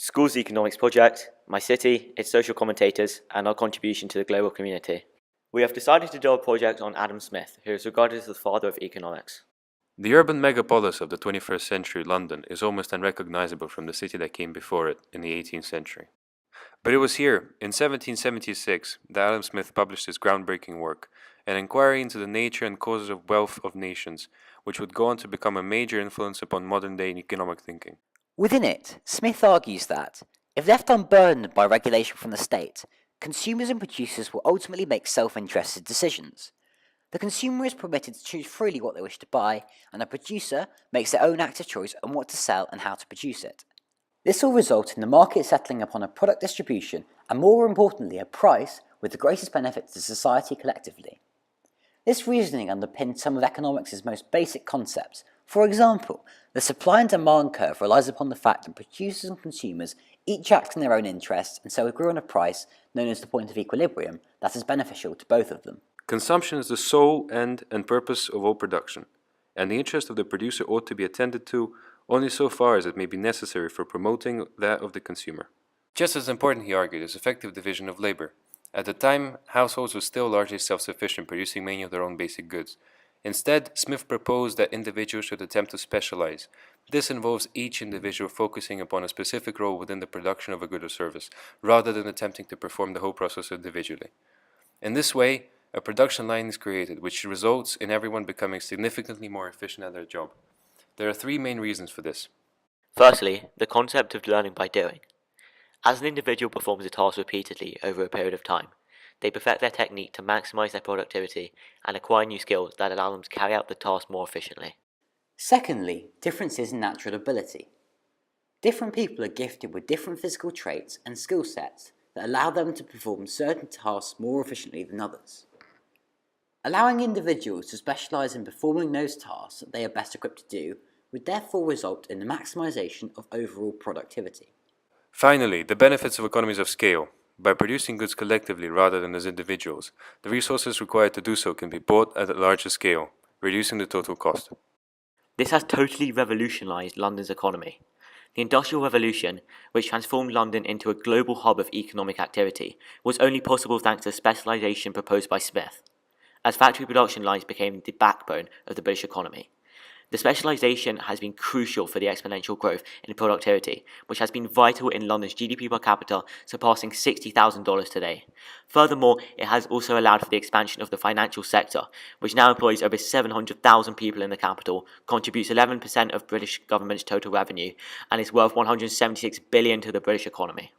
School's Economics Project, my city, its social commentators, and our contribution to the global community. We have decided to do a project on Adam Smith, who is regarded as the father of economics. The urban megapolis of the 21st century London is almost unrecognizable from the city that came before it in the 18th century. But it was here, in 1776, that Adam Smith published his groundbreaking work, an inquiry into the nature and causes of wealth of nations, which would go on to become a major influence upon modern-day economic thinking. Within it, Smith argues that, if left unburdened by regulation from the state, consumers and producers will ultimately make self-interested decisions. The consumer is permitted to choose freely what they wish to buy, and the producer makes their own active choice on what to sell and how to produce it. This will result in the market settling upon a product distribution and, more importantly, a price with the greatest benefit to society collectively. This reasoning underpins some of economics' most basic concepts. For example, the supply and demand curve relies upon the fact that producers and consumers each act in their own interests and so agree on a price, known as the point of equilibrium, that is beneficial to both of them. Consumption is the sole end and purpose of all production, and the interest of the producer ought to be attended to only so far as it may be necessary for promoting that of the consumer. Just as important, he argued, is effective division of labor. At the time, households were still largely self-sufficient, producing many of their own basic goods. Instead, Smith proposed that individuals should attempt to specialize. This involves each individual focusing upon a specific role within the production of a good or service, rather than attempting to perform the whole process individually. In this way, a production line is created, which results in everyone becoming significantly more efficient at their job. There are three main reasons for this. Firstly, the concept of learning by doing. As an individual performs a task repeatedly over a period of time, they perfect their technique to maximize their productivity and acquire new skills that allow them to carry out the task more efficiently. Secondly, differences in natural ability. Different people are gifted with different physical traits and skill sets that allow them to perform certain tasks more efficiently than others. Allowing individuals to specialize in performing those tasks that they are best equipped to do would therefore result in the maximization of overall productivity. Finally, the benefits of economies of scale. By producing goods collectively rather than as individuals, the resources required to do so can be bought at a larger scale, reducing the total cost. This has totally revolutionized London's economy. The Industrial Revolution, which transformed London into a global hub of economic activity, was only possible thanks to the specialization proposed by Smith, as factory production lines became the backbone of the British economy. The specialization has been crucial for the exponential growth in productivity, which has been vital in London's GDP per capita surpassing $60,000 today. Furthermore, it has also allowed for the expansion of the financial sector, which now employs over 700,000 people in the capital, contributes 11% of British government's total revenue, and is worth $176 billion to the British economy.